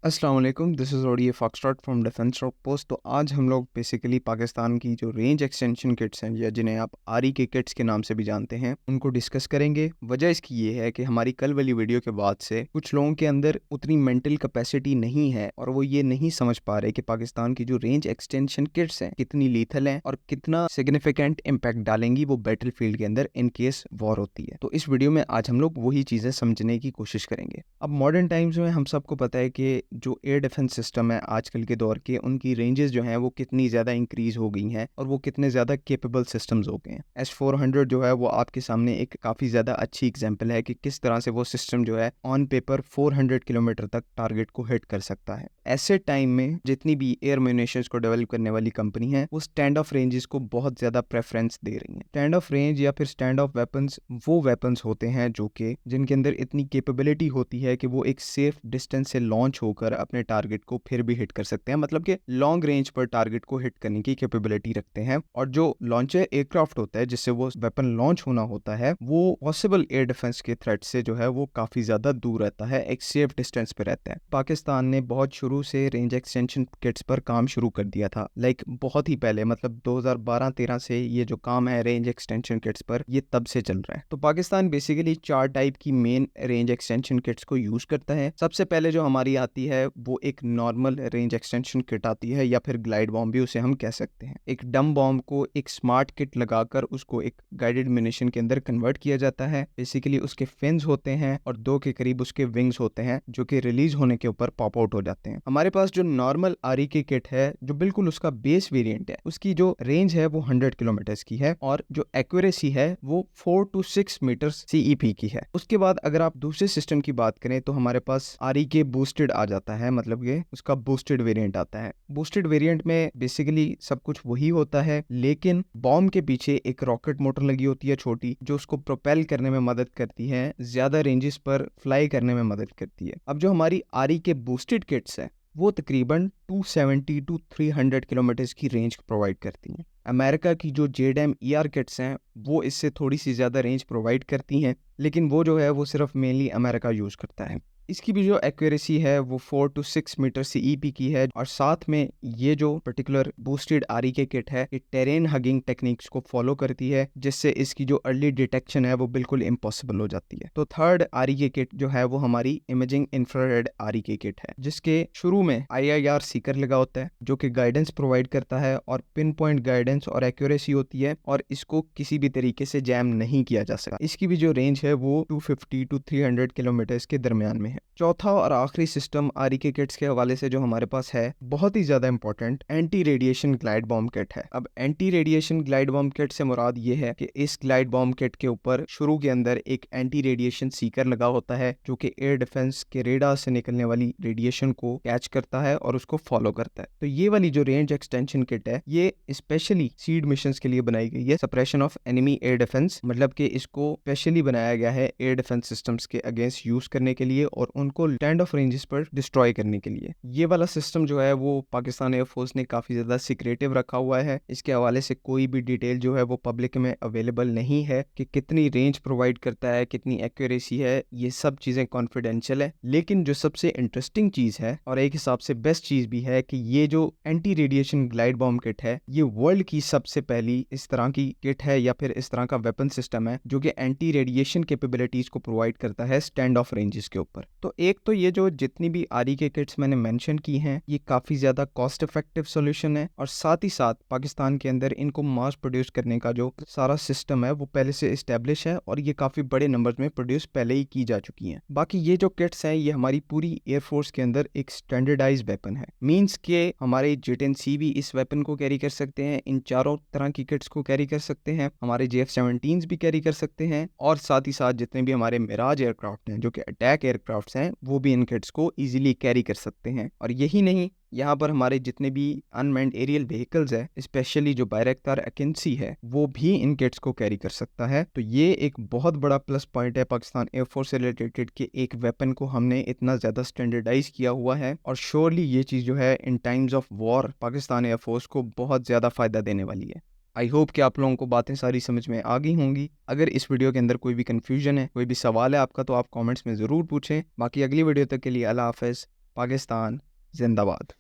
अस्सलाम वालेकुम, this is audio foxtrot from defence outpost. तो आज हम लोग बेसिकली पाकिस्तान की जो रेंज एक्सटेंशन किट्स हैं या जिन्हें आप आरी के किट्स के नाम से भी जानते हैं उनको डिस्कस करेंगे। वजह इसकी ये है कि हमारी कल वाली वीडियो के बाद से कुछ लोगों के अंदर उतनी मेंटल कैपेसिटी नहीं है और वो ये नहीं समझ पा रहे कि पाकिस्तान की जो रेंज एक्सटेंशन किट्स हैं कितनी लीथल हैं और कितना सिग्निफिकेंट इम्पैक्ट डालेंगी वो बैटल फील्ड के अंदर इन केस वॉर होती है। तो इस वीडियो में आज हम लोग वही चीज़ें समझने की कोशिश करेंगे। अब मॉडर्न टाइम्स में हम सबको पता है कि जो एयर डिफेंस सिस्टम है आजकल के दौर के, उनकी रेंजेस जो हैं वो कितनी ज़्यादा इंक्रीज हो गई हैं और वो कितने ज़्यादा केपेबल सिस्टम्स हो गए हैं। S-400 जो है वो आपके सामने एक काफ़ी ज़्यादा अच्छी एग्जांपल है कि किस तरह से वो सिस्टम जो है ऑन पेपर 400 किलोमीटर तक टारगेट को हिट कर सकता है। ऐसे टाइम में जितनी भी एयर म्यूनिशंस को डेवलप करने वाली कंपनी है वो स्टैंड ऑफ रेंजेस को बहुत ज़्यादा प्रेफरेंस दे रही हैं। स्टैंड ऑफ रेंज या फिर स्टैंड ऑफ वेपन्स वो वेपन्स होते हैं जो कि जिनके अंदर इतनी कैपेबिलिटी होती है कि वो एक सेफ डिस्टेंस से लॉन्च होकर अपने टारगेट को फिर भी हिट कर सकते हैं, मतलब कि लॉन्ग रेंज पर टारगेट को हिट करने की कैपेबिलिटी रखते हैं। और जो लॉन्चर एयरक्राफ्ट होता है जिससे वो वेपन लॉन्च होना होता है वो पॉसिबल एयर डिफेंस के थ्रेट से जो है वो काफी ज्यादा दूर रहता है, एक सेफ डिस्टेंस पे रहता है। पाकिस्तान ने बहुत शुरू से रेंज एक्सटेंशन किट्स पर काम शुरू कर दिया था, बहुत ही पहले, मतलब 2012-13 से ये जो काम है रेंज एक्सटेंशन किट्स पर ये तब से चल रहा है। तो पाकिस्तान बेसिकली 4 टाइप की मेन रेंज एक्सटेंशन किट्स को यूज करता है। सबसे पहले जो हमारी आती है वो एक नॉर्मल रेंज एक्सटेंशन किट आती है या फिर ग्लाइड बॉम्ब भी उसे हम कह सकते हैं। एक डम बॉम्ब को एक स्मार्ट किट लगाकर उसको एक गाइडेड म्यूनिशन के अंदर कन्वर्ट किया जाता है। बेसिकली उसके फिन्स होते हैं और 2 के करीब उसके विंग्स होते हैं जो कि रिलीज होने के ऊपर पॉप आउट हो जाते हैं। हमारे पास जो नॉर्मल आरी की किट है जो बिल्कुल उसका बेस वेरिएंट है, उसकी जो रेंज है वो 100 किलोमीटर की है और जो एक्यूरेसी है वो 4 to 6 मीटर CEP की है। उसके बाद अगर आप दूसरे सिस्टम की बात करें तो हमारे पास आरी के बूस्टेड आ जाता है, मतलब ये उसका बूस्टेड वेरिएंट आता है। बूस्टेड वेरिएंट में बेसिकली सब कुछ वही होता है, लेकिन बॉम्ब के पीछे एक रॉकेट मोटर लगी होती है छोटी, जो उसको प्रोपेल करने में मदद करती है, ज्यादा रेंजेस पर फ्लाई करने में मदद करती है। अब जो हमारी आरी के बूस्टेड किट्स है वो तकरीबन 270 to 300 किलोमीटर की रेंज प्रोवाइड करती हैं। अमेरिका की जो JDAM ER किट्स हैं वो इससे थोड़ी सी ज़्यादा रेंज प्रोवाइड करती हैं, लेकिन वो जो है वो सिर्फ मेनली अमेरिका यूज़ करता है। इसकी भी जो एक्यूरेसी है वो 4 to 6 मीटर CEP की है और साथ में ये जो पर्टिकुलर बूस्टेड आरी के किट है ये टेरेन हगिंग टेक्निक्स को फॉलो करती है, जिससे इसकी जो अर्ली डिटेक्शन है वो बिल्कुल इम्पॉसिबल हो जाती है। तो थर्ड आरी के किट जो है वो हमारी इमेजिंग इंफ्रारेड आरी के किट है, जिसके शुरू में IIR सीकर लगा होता है जो कि गाइडेंस प्रोवाइड करता है और पिन पॉइंट गाइडेंस और एक्यूरेसी होती है और इसको किसी भी तरीके से जैम नहीं किया जा सकता। इसकी भी जो रेंज है वो 250 to 300 किलोमीटर के दरमियान में है। चौथा और आखिरी सिस्टम आरी के किट्स के हवाले से जो हमारे पास है बहुत ही ज्यादा important anti radiation glide bomb kit है। अब anti radiation glide bomb kit से मुराद ये है कि इस ग्लाइड बॉम्ब किट के ऊपर शुरू के अंदर एक एंटी रेडिएशन सीकर लगा होता है जो कि एयर डिफेंस के रेडार से निकलने वाली रेडिएशन को कैच करता है और उसको फॉलो करता है। तो ये वाली जो रेंज एक्सटेंशन किट है ये स्पेशली सीड मिशंस के लिए बनाई गई है, suppression of enemy air defence, मतलब कि इसको स्पेशली बनाया गया है एयर डिफेंस सिस्टम्स के अगेंस्ट यूज करने के लिए और उनको स्टैंड ऑफ रेंजेस पर डिस्ट्रॉय करने के लिए। ये वाला सिस्टम जो है वो पाकिस्तान एयरफोर्स ने काफी ज्यादा सीक्रेटिव रखा हुआ है। इसके हवाले से कोई भी डिटेल जो है वो पब्लिक में अवेलेबल नहीं है कि कितनी रेंज प्रोवाइड करता है, कितनी एक्यूरेसी है, ये सब चीजें कॉन्फिडेंशियल है। लेकिन जो सबसे इंटरेस्टिंग चीज है और एक हिसाब से बेस्ट चीज भी है कि ये जो anti radiation glide bomb kit है ये वर्ल्ड की सबसे पहली इस तरह की किट है या फिर इस तरह का वेपन सिस्टम है जो कि एंटी रेडिएशन कैपेबिलिटीज को प्रोवाइड करता है स्टैंड ऑफ रेंजेस के ऊपर। तो एक तो ये जो जितनी भी आरी के किट्स मैंने मेंशन की हैं ये काफी ज्यादा कॉस्ट इफेक्टिव सॉल्यूशन है और साथ ही साथ पाकिस्तान के अंदर इनको मास प्रोड्यूस करने का जो सारा सिस्टम है वो पहले से एस्टेब्लिश है और ये काफी बड़े नंबर्स में प्रोड्यूस पहले ही की जा चुकी हैं। बाकी ये जो किट्स हैं ये हमारी पूरी एयरफोर्स के अंदर एक स्टैंडर्डाइज वेपन है, मींस के हमारे JTNC भी इस वेपन को कैरी कर सकते हैं, इन चारों तरह की किट्स को कैरी कर सकते हैं, हमारे JF-17s भी कैरी कर सकते हैं और साथ ही साथ जितने भी हमारे मिराज एयरक्राफ्ट हैं जो कि अटैक एयरक्राफ्ट हैं वो भी इन किट्स को इजीली कैरी कर सकते हैं। और यही नहीं, यहाँ पर हमारे जितने भी अनमैन्ड एरियल व्हीकल्स है, स्पेशली जो बायरक्तार एकेंसी है वो भी इन किट्स को कैरी कर सकता है। तो ये एक बहुत बड़ा प्लस पॉइंट है पाकिस्तान एयरफोर्स से रिलेटेड कि एक वेपन को हमने इतना ज्यादा स्टैंडर्डाइज किया हुआ है और श्योरली ये चीज जो है in times of war Pakistan air force को बहुत ज्यादा फायदा देने वाली है। आई होप कि आप लोगों को बातें सारी समझ में आ गई होंगी। अगर इस वीडियो के अंदर कोई भी कंफ्यूजन है, कोई भी सवाल है आपका, तो आप कमेंट्स में ज़रूर पूछें। बाकी अगली वीडियो तक के लिए अल्लाह हाफ़िज़। पाकिस्तान जिंदाबाद।